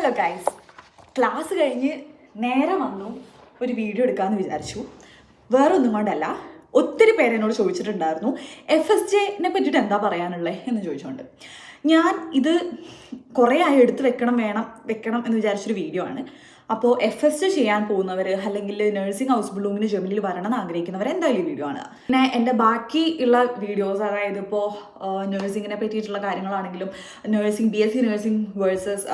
Hello guys, class കഴിഞ്ഞ് നേരെ വന്നു ഒരു വീഡിയോ എടുക്കാമെന്ന് വിചാരിച്ചു. വേറൊന്നും കൊണ്ടല്ല, ഒത്തിരി പേരെന്നോട് ചോദിച്ചിട്ടുണ്ടായിരുന്നു FSJനെ പറ്റിയിട്ട് എന്താ പറയാനുള്ളത് എന്ന് ചോദിച്ചുകൊണ്ട്. ഞാൻ ഇത് കുറേ ആയി എടുത്ത് വെക്കണം എന്ന് വിചാരിച്ചൊരു വീഡിയോ ആണ്. അപ്പോൾ FSJ ചെയ്യാൻ പോകുന്നവർ അല്ലെങ്കിൽ നഴ്സിംഗ് ഹൗസ് ബിൽഡിങ്ങിന് ജർമ്മനിയിൽ വരണം എന്ന് ആഗ്രഹിക്കുന്നവർ എന്തായാലും ഈ വീഡിയോ ആണ്. പിന്നെ എൻ്റെ ബാക്കി ഉള്ള വീഡിയോസ്, അതായത് ഇപ്പോൾ നഴ്സിങ്ങിനെ പറ്റിയിട്ടുള്ള കാര്യങ്ങളാണെങ്കിലും BSc നഴ്സിംഗ് വേഴ്സസ്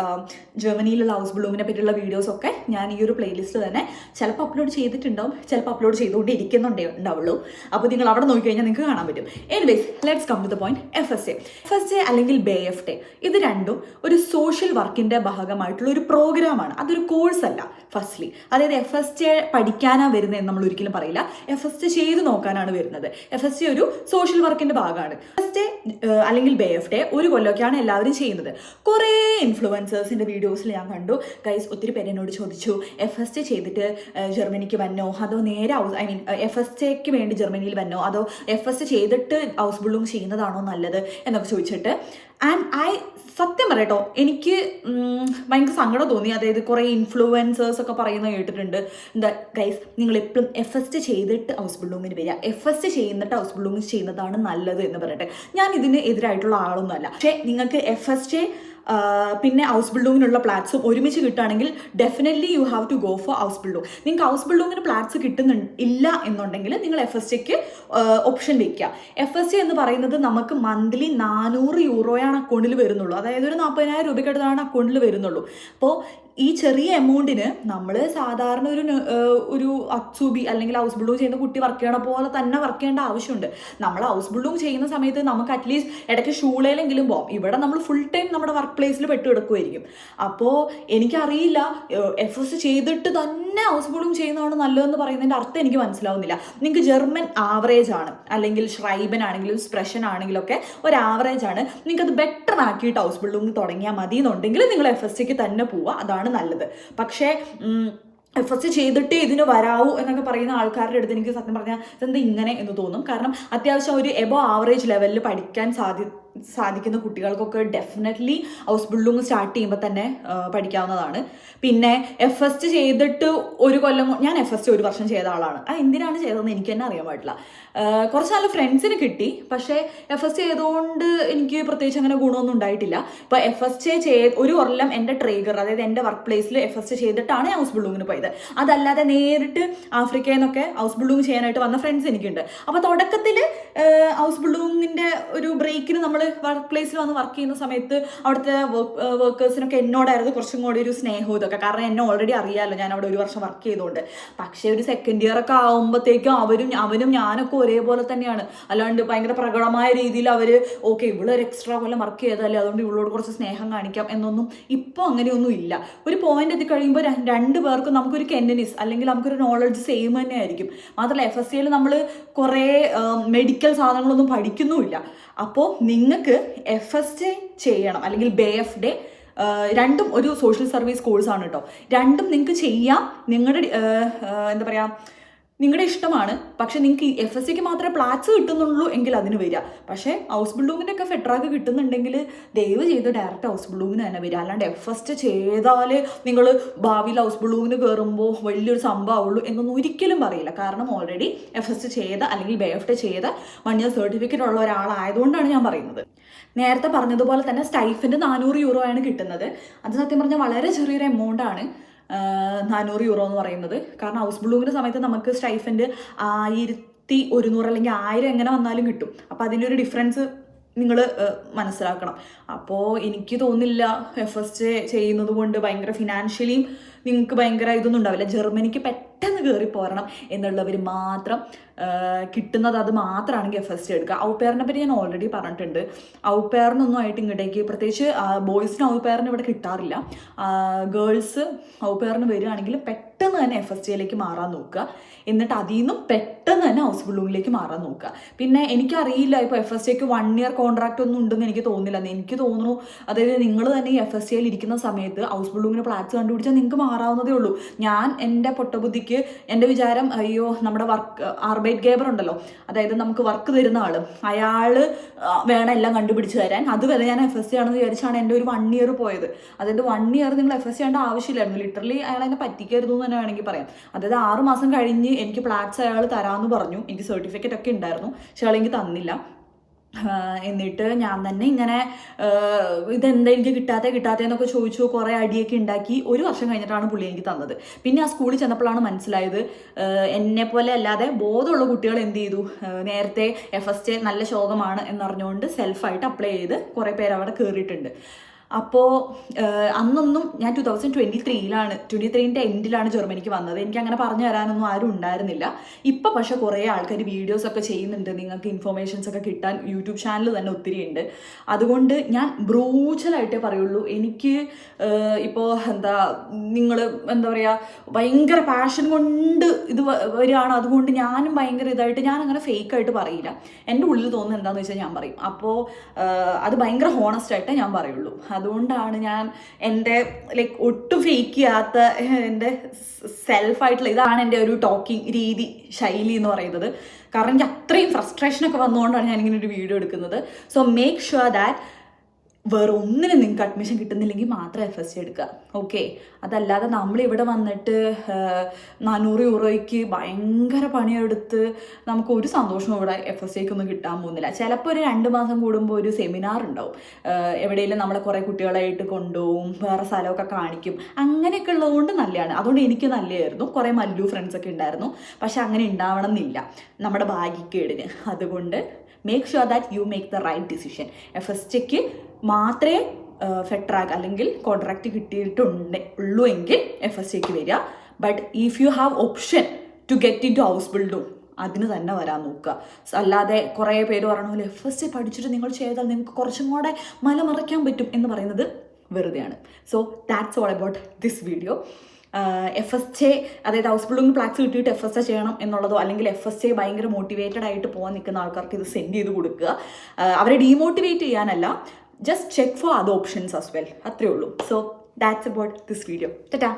ജർമ്മനിയിലുള്ള ഹൗസ് ബിൽഡിങ്ങിനെ പറ്റിയുള്ള വീഡിയോസൊക്കെ ഞാൻ ഈ ഒരു പ്ലേലിസ്റ്റിൽ തന്നെ ചിലപ്പോൾ അപ്ലോഡ് ചെയ്തിട്ടുണ്ടാവും, ചിലപ്പോൾ അപ്ലോഡ് ചെയ്തുകൊണ്ടിരിക്കുന്നുണ്ടാവുള്ളൂ. അപ്പോൾ നിങ്ങൾ അവിടെ നോക്കിക്കഴിഞ്ഞാൽ നിങ്ങൾക്ക് കാണാൻ പറ്റും. Anyways, let's come to the point. FSJ അല്ലെങ്കിൽ BFT ഇത് രണ്ടും ഒരു സോഷ്യൽ വർക്കിൻ്റെ ഭാഗമായിട്ടുള്ള ഒരു പ്രോഗ്രാമാണ്. അതൊരു കോഴ്സ് അല്ല. ഫസ്റ്റ്ലി, അതായത് FSJ പഠിക്കാനാണ് വരുന്നത് നമ്മൾ ഒരിക്കലും പറയില്ല. FSJ ചെയ്ത് നോക്കാനാണ് വരുന്നത്. FSJ ഒരു സോഷ്യൽ വർക്കിന്റെ ഭാഗമാണ്. FSJ അല്ലെങ്കിൽ BFT ഒരു കൊല്ലമൊക്കെയാണ് എല്ലാവരും ചെയ്യുന്നത്. കുറേ ഇൻഫ്ലുവൻസേഴ്സിന്റെ വീഡിയോസിൽ ഞാൻ കണ്ടു. ഗൈസ്, ഒത്തിരി പേര് എന്നോട് ചോദിച്ചു FSJ ചെയ്തിട്ട് ജർമ്മനിക്ക് വന്നോ, അതോ നേരെ FSJക്ക് വേണ്ടി ജർമ്മനിയിൽ വന്നോ, അതോ FSJ ചെയ്തിട്ട് ഹൗസ് ബിൽഡിംഗ് ചെയ്യുന്നതാണോ നല്ലത് എന്നൊക്കെ ചോദിച്ചിട്ട്. ആൻഡ് സത്യം പറയട്ടോ, എനിക്ക് ഭയങ്കര സങ്കടം തോന്നി. അതായത് കുറേ ഇൻഫ്ലുവൻസേഴ്സ് ഒക്കെ പറയുന്നത് കേട്ടിട്ടുണ്ട്, എന്താ ഗൈസ്, നിങ്ങൾ എപ്പോഴും FSJ ചെയ്തിട്ട് ഹൗസ് ബിൽഡിങ്ങിന് വരിക, FSJ ചെയ്യുന്നിട്ട് ഹൗസ് ബിൽഡിംഗ് ചെയ്യുന്നതാണ് നല്ലത് എന്ന് പറയട്ടെ. ഞാൻ ഇതിന് എതിരായിട്ടുള്ള ആളൊന്നുമല്ല. പക്ഷേ നിങ്ങൾക്ക് FSJ പിന്നെ ഹൗസ് ബിൽഡിങ്ങിനുള്ള പ്ലാറ്റ്സും ഒരുമിച്ച് കിട്ടുകയാണെങ്കിൽ definitely you have to go for house building. നിങ്ങൾക്ക് ഹൗസ് ബിൽഡിങ്ങിന് പ്ലാറ്റ്സ് ഇല്ല എന്നുണ്ടെങ്കിൽ നിങ്ങൾ FSJക്ക് ഓപ്ഷൻ വയ്ക്കുക. FSJ എന്ന് പറയുന്നത് നമുക്ക് മന്ത്ലി 400 യൂറോയാണ് അക്കൗണ്ടിൽ വരുന്നുള്ളൂ. അതായത് ഒരു 40,000 രൂപയ്ക്കടുത്താണ് അക്കൗണ്ടിൽ വരുന്നുള്ളൂ. അപ്പോൾ ഈ ചെറിയ എമൗണ്ടിന് നമ്മൾ സാധാരണ ഒരു അക്സൂബി അല്ലെങ്കിൽ ഹൗസ് ബിൽഡിംഗ് ചെയ്യുന്ന കുട്ടി വർക്ക് ചെയ്യണ പോലെ തന്നെ വർക്ക് ചെയ്യേണ്ട ആവശ്യമുണ്ട്. നമ്മൾ ഹൗസ് ബിൽഡിംഗ് ചെയ്യുന്ന സമയത്ത് നമുക്ക് അറ്റ്ലീസ്റ്റ് ഇടയ്ക്ക് ഷൂളയിലെങ്കിലും പോകാം. ഇവിടെ നമ്മൾ ഫുൾ ടൈം നമ്മുടെ വർക്ക് പ്ലേസിൽ പെട്ടുകിടക്കുമായിരിക്കും. അപ്പോൾ എനിക്കറിയില്ല, FSJ ചെയ്തിട്ട് തന്നെ ഹൗസ് ബിൽഡിംഗ് ചെയ്യുന്നതാണ് നല്ലതെന്ന് പറയുന്നതിൻ്റെ അർത്ഥം എനിക്ക് മനസ്സിലാവുന്നില്ല. നിങ്ങൾക്ക് ജർമ്മൻ ആവറേജ് ആണ്, അല്ലെങ്കിൽ ഷ്രൈബൻ ആണെങ്കിലും സ്പ്രഷൻ ആണെങ്കിലും ഒക്കെ ഒരു ആവറേജ് ആണ്. നിങ്ങൾക്ക് അത് ബെറ്റർ ആക്കിയിട്ട് ഹൗസ് ബിൽഡിംഗ് തുടങ്ങിയാൽ മതി എന്നുണ്ടെങ്കിൽ നിങ്ങൾ FSJക്ക് തന്നെ പോവുക, അതാണ് നല്ലത്. പക്ഷേ FSJ ചെയ്തിട്ട് ഇതിന് വരാവൂ എന്നൊക്കെ പറയുന്ന ആൾക്കാരുടെ അടുത്ത് എനിക്ക് സത്യം പറഞ്ഞാൽ ഇതെന്താ ഇങ്ങനെ എന്ന് തോന്നും. കാരണം അത്യാവശ്യം ഒരു എബോ ആവറേജ് ലെവലിൽ പഠിക്കാൻ സാധിക്കുന്ന കുട്ടികൾക്കൊക്കെ ഡെഫിനറ്റ്ലി ഹൗസ് ബിൽഡിംഗ് സ്റ്റാർട്ട് ചെയ്യുമ്പോൾ തന്നെ പഠിക്കാവുന്നതാണ്. പിന്നെ FSJ ചെയ്തിട്ട് ഒരു കൊല്ലം, ഞാൻ FSJ ഒരു വർഷം ചെയ്ത ആളാണ്. എന്തിനാണ് ചെയ്തതെന്ന് എനിക്ക് തന്നെ അറിയാൻ പാടില്ല. കുറച്ച് നല്ല ഫ്രണ്ട്സിന് കിട്ടി, പക്ഷേ FSJ ചെയ്തുകൊണ്ട് എനിക്ക് പ്രത്യേകിച്ച് അങ്ങനെ ഗുണമൊന്നും ഉണ്ടായിട്ടില്ല. ഇപ്പോൾ FSJ ഒരു കൊല്ലം എൻ്റെ ട്രേഗർ, അതായത് എൻ്റെ വർക്ക് പ്ലേസിൽ FSJ ചെയ്തിട്ടാണ് ഹൗസ് ബിൽഡിങ്ങിന് പോയത്. അതല്ലാതെ നേരിട്ട് ആഫ്രിക്കയിൽ നിന്നൊക്കെ ഹൗസ് ബിൽഡിംഗ് ചെയ്യാനായിട്ട് വന്ന ഫ്രണ്ട്സ് എനിക്കുണ്ട്. അപ്പോൾ തുടക്കത്തിൽ ഹൗസ് ബിൽഡിങ്ങിൻ്റെ ഒരു ബ്രേക്കിന് നമ്മൾ വർക്ക് പ്ലേസിൽ വന്ന് വർക്ക് ചെയ്യുന്ന സമയത്ത് അവിടുത്തെ വർക്കേഴ്സിനൊക്കെ എന്നോടായിരുന്നു കുറച്ചും കൂടി ഒരു സ്നേഹവും ഇതൊക്കെ. കാരണം എന്നെ ഓൾറെഡി അറിയാമല്ലോ, ഞാൻ അവിടെ ഒരു വർഷം വർക്ക് ചെയ്തുകൊണ്ട്. പക്ഷേ ഒരു സെക്കൻഡ് ഇയർ ഒക്കെ ആകുമ്പോഴത്തേക്കും അവനും ഞാനൊക്കെ ഒരേപോലെ തന്നെയാണ്. അല്ലാണ്ട് ഭയങ്കര പ്രകടമായ രീതിയിൽ ഓക്കെ ഇവളൊരു എക്സ്ട്രാ കൊല്ലം വർക്ക് ചെയ്തല്ലേ, അതുകൊണ്ട് ഇവളോട് കുറച്ച് സ്നേഹം കാണിക്കാം എന്നൊന്നും ഇപ്പോൾ അങ്ങനെയൊന്നും ഇല്ല. ഒരു പോയിന്റ് എത്തി കഴിയുമ്പോൾ രണ്ട് പേർക്കും നമുക്കൊരു കെന്നനിസ് അല്ലെങ്കിൽ നമുക്കൊരു നോളജ് സെയിം തന്നെ ആയിരിക്കും. മാത്രമല്ല FSJയിൽ നമ്മൾ കുറേ മെഡിക്കൽ സാധനങ്ങളൊന്നും പഠിക്കുന്നുമില്ല. അപ്പോൾ നിങ്ങൾക്ക് FSJ ചെയ്യണം അല്ലെങ്കിൽ BFT, രണ്ടും ഒരു സോഷ്യൽ സർവീസ് കോഴ്സാണ് കേട്ടോ. രണ്ടും നിങ്ങൾക്ക് ചെയ്യാം. നിങ്ങളുടെ എന്താ പറയുക, നിങ്ങളുടെ ഇഷ്ടമാണ്. പക്ഷെ നിങ്ങൾക്ക് FSJക്ക് മാത്രമേ പ്ലാറ്റ്സ് കിട്ടുന്നുള്ളൂ എങ്കിൽ അതിന് വരിക. പക്ഷേ ഹൗസ് ബിൽഡിങ്ങിൻ്റെ ഒക്കെ ഫെഡ്രാക്ക് കിട്ടുന്നുണ്ടെങ്കിൽ ദയവ് ചെയ്ത് ഡയറക്റ്റ് ഹൗസ് ബിൽഡിങ്ങിന് തന്നെ വരിക. അല്ലാണ്ട് FSJ ചെയ്താൽ നിങ്ങൾ ഭാവിയിൽ ഹൗസ് ബിൽഡിങ്ങിന് കയറുമ്പോൾ വലിയൊരു സംഭവമുള്ളൂ എന്നൊന്നും ഒരിക്കലും പറയില്ല. കാരണം ഓൾറെഡി FSJ ചെയ്ത അല്ലെങ്കിൽ BFT ചെയ്ത 1 year സർട്ടിഫിക്കറ്റ് ഉള്ള ഒരാളായതുകൊണ്ടാണ് ഞാൻ പറയുന്നത്. നേരത്തെ പറഞ്ഞതുപോലെ തന്നെ സ്റ്റൈഫിൻ്റെ 400 യൂറോ ആണ് കിട്ടുന്നത്. അത് സത്യം പറഞ്ഞാൽ വളരെ ചെറിയൊരു എമൗണ്ട് ആണ് 400 യൂറോ എന്ന് പറയുന്നത്. കാരണം ഹൗസ് ബിൽഡിങ്ങിൻ്റെ സമയത്ത് നമുക്ക് സ്റ്റൈഫൻഡ് 1100 അല്ലെങ്കിൽ 1000 എങ്ങനെ വന്നാലും കിട്ടും. അപ്പോൾ അതിൻ്റെ ഒരു ഡിഫറൻസ് നിങ്ങൾ മനസ്സിലാക്കണം. അപ്പോൾ എനിക്ക് തോന്നില്ല FSJ ചെയ്യുന്നത് കൊണ്ട് ഭയങ്കര ഫിനാൻഷ്യലിയും നിങ്ങൾക്ക് ഭയങ്കര ഇതൊന്നും ഉണ്ടാവില്ല. ജർമ്മനിക്ക് പെട്ടെന്ന് കയറി പോരണം എന്നുള്ളവർ മാത്രം കിട്ടുന്നത് അത് മാത്രമാണെങ്കിൽ FSJ എടുക്കുക. ഔപെയറിനെ പറ്റി ഞാൻ ഓൾറെഡി പറഞ്ഞിട്ടുണ്ട്. ഔപെയറിനൊന്നും ആയിട്ട് ഇങ്ങോട്ടേക്ക് പ്രത്യേകിച്ച് ബോയ്സിന് ഔപെയറിന് ഇവിടെ കിട്ടാറില്ല. ഗേൾസ് ഔപെയറിന് വരികയാണെങ്കിൽ പെട്ടെന്ന് തന്നെ FSJയിലേക്ക് മാറാൻ നോക്കുക. എന്നിട്ട് അതിൽ നിന്നും പെട്ടെന്ന് തന്നെ ഹൗസ് ബിൽഡിങ്ങിലേക്ക് മാറാൻ നോക്കുക. പിന്നെ എനിക്കറിയില്ല ഇപ്പോൾ FSJക്ക് 1 year കോൺട്രാക്റ്റ് ഒന്നും ഉണ്ടെന്ന് എനിക്ക് തോന്നുന്നില്ല. എനിക്ക് തോന്നുന്നു അതായത് നിങ്ങൾ തന്നെ ഈ FSJയിൽ ഇരിക്കുന്ന സമയത്ത് ഹൗസ് ബിൽഡിങ്ങിന് പ്ലാറ്റ്സ് കണ്ടുപിടിച്ചാൽ നിങ്ങൾക്ക് മാറാവുന്നതേ ഉള്ളൂ. ഞാൻ എൻ്റെ പൊട്ടബുദ്ധിക്ക് ആകുമ്പോഴേക്ക് എൻ്റെ വിചാരം അയ്യോ നമ്മുടെ വർക്ക് ആർബൈറ്റ് ഗേബർ ഉണ്ടല്ലോ, അതായത് നമുക്ക് വർക്ക് തരുന്ന ആൾ, അയാൾ വേണം എല്ലാം കണ്ടുപിടിച്ച് തരാൻ. അതുവരെ ഞാൻ FSC ആണെന്ന് വിചാരിച്ചാണ് എൻ്റെ ഒരു 1 ഇയർ പോയത്. അതായത് 1 ഇയർ നിങ്ങൾ FSC ചെയ്യേണ്ട ആവശ്യമില്ലായിരുന്നു. ലിറ്ററലി അയാൾ എന്നെ പറ്റിക്കരുത് എന്ന് തന്നെ വേണമെങ്കിൽ പറയാം. അതായത് 6 മാസം കഴിഞ്ഞ് എനിക്ക് പ്ലാറ്റ്സ് അയാൾ തരാമെന്ന് പറഞ്ഞു. എനിക്ക് സർട്ടിഫിക്കറ്റ് ഒക്കെ ഉണ്ടായിരുന്നു, പക്ഷെ അയാൾ എനിക്ക് തന്നില്ല. എന്നിട്ട് ഞാൻ തന്നെ ഇങ്ങനെ ഇതെന്താ എനിക്ക് കിട്ടാത്തതെന്നൊക്കെ ചോദിച്ചു, കുറേ അടിയൊക്കെ ഉണ്ടാക്കി. 1 വർഷം കഴിഞ്ഞിട്ടാണ് പുള്ളി എനിക്ക് തന്നത്. പിന്നെ ആ സ്കൂളിൽ ചെന്നപ്പോഴാണ് മനസ്സിലായത് എന്നെ പോലെ അല്ലാതെ ബോധമുള്ള കുട്ടികൾ എന്ത് ചെയ്തു, നേരത്തെ FSC നല്ല ശോകമാണ് എന്നറിഞ്ഞുകൊണ്ട് സെൽഫായിട്ട് അപ്ലൈ ചെയ്ത് കുറേ പേര് അവിടെ കയറിയിട്ടുണ്ട്. അപ്പോൾ അന്നൊന്നും ഞാൻ 2023-ൻ്റെ എൻഡിലാണ് ജർമ്മനിക്ക് വന്നത്. എനിക്ക് അങ്ങനെ പറഞ്ഞു തരാനൊന്നും ആരും ഉണ്ടായിരുന്നില്ല. ഇപ്പം പക്ഷെ കുറേ ആൾക്കാർ വീഡിയോസൊക്കെ ചെയ്യുന്നുണ്ട്, നിങ്ങൾക്ക് ഇൻഫർമേഷൻസ് ഒക്കെ കിട്ടാൻ യൂട്യൂബ് ചാനൽ തന്നെ ഒത്തിരി ഉണ്ട്. അതുകൊണ്ട് ഞാൻ ബ്രൂച്ചലായിട്ടേ പറയുള്ളൂ. എനിക്ക് ഇപ്പോൾ നിങ്ങൾ എന്താ പറയുക, ഭയങ്കര പാഷൻ കൊണ്ട് ഇത് വരികയാണ്, അതുകൊണ്ട് ഞാനും ഭയങ്കര ഇതായിട്ട് ഞാൻ അങ്ങനെ ഫേക്കായിട്ട് പറയില്ല. എൻ്റെ ഉള്ളിൽ തോന്നുന്നത് എന്താണെന്ന് വെച്ചാൽ ഞാൻ പറയും. അപ്പോൾ അത് ഭയങ്കര ഹോണസ്റ്റായിട്ടേ ഞാൻ പറയുള്ളൂ. അതുകൊണ്ടാണ് ഞാൻ എൻ്റെ ഒട്ടും ഫേക്ക് ചെയ്യാത്ത എൻ്റെ സെൽഫായിട്ടുള്ള ഇതാണ് എൻ്റെ ഒരു ടോക്കിംഗ് രീതി, ശൈലി എന്ന് പറയുന്നത്. കാരണം എനിക്ക് അത്രയും ഫ്രസ്ട്രേഷനൊക്കെ വന്നുകൊണ്ടാണ് ഞാനിങ്ങനെ ഒരു വീഡിയോ എടുക്കുന്നത്. സോ മേക്ക് ഷുവർ ദാറ്റ് വേറെ ഒന്നിനും നിങ്ങൾക്ക് അഡ്മിഷൻ കിട്ടുന്നില്ലെങ്കിൽ മാത്രം FSC എടുക്കുക, ഓക്കെ? അതല്ലാതെ നമ്മളിവിടെ വന്നിട്ട് 400 യൂറോയ്ക്ക് ഭയങ്കര പണിയെടുത്ത് നമുക്ക് ഒരു സന്തോഷവും ഇവിടെ FSCക്കൊന്നും കിട്ടാൻ പോകുന്നില്ല. ചിലപ്പോൾ ഒരു 2 മാസം കൂടുമ്പോൾ ഒരു സെമിനാർ ഉണ്ടാവും, എവിടെയെങ്കിലും നമ്മളെ കുറേ കുട്ടികളായിട്ട് കൊണ്ടുപോകും, വേറെ സ്ഥലമൊക്കെ കാണിക്കും. അങ്ങനെയൊക്കെ ഉള്ളതുകൊണ്ട് നല്ലതാണ്. അതുകൊണ്ട് എനിക്ക് നല്ലതായിരുന്നു. കുറേ മല്ലു ഫ്രണ്ട്സൊക്കെ ഉണ്ടായിരുന്നു. പക്ഷെ അങ്ങനെ ഉണ്ടാവണം എന്നില്ല നമ്മുടെ ഭാഗ്യക്കേടിന്. അതുകൊണ്ട് make sure that you make the right decision. FSCക്ക് മാത്രമേ ഫെട്രാഗ് അല്ലെങ്കിൽ കോൺട്രാക്റ്റ് കിട്ടിയിട്ടുള്ളൂ എങ്കിൽ FSCക്ക് വരിക. But if you have option to get in to house ബിൽഡും അതിന് തന്നെ വരാൻ നോക്കുക. അല്ലാതെ കുറേ പേര് പറഞ്ഞ പോലെ FSC പഠിച്ചിട്ട് നിങ്ങൾ ചെയ്താൽ നിങ്ങൾക്ക് കുറച്ചും കൂടെ മലമറിക്കാൻ പറ്റും എന്ന് പറയുന്നത് വെറുതെയാണ്. So that's all about this video. FSC അതായത് ഹൗസ് ബിൽഡിംഗ് പ്ലാക്സ് കിട്ടിയിട്ട് FSC ചെയ്യണം എന്നുള്ളതോ അല്ലെങ്കിൽ FSC ഭയങ്കര മോട്ടിവേറ്റഡ് ആയിട്ട് പോകാൻ നിൽക്കുന്ന ആൾക്കാർക്ക് ഇത് സെൻഡ് ചെയ്ത് കൊടുക്കുക. അവരെ demotivate ചെയ്യാനല്ല, just check for other options as well. അത്രേ ഉള്ളൂ. So that's about this video. Ta-ta.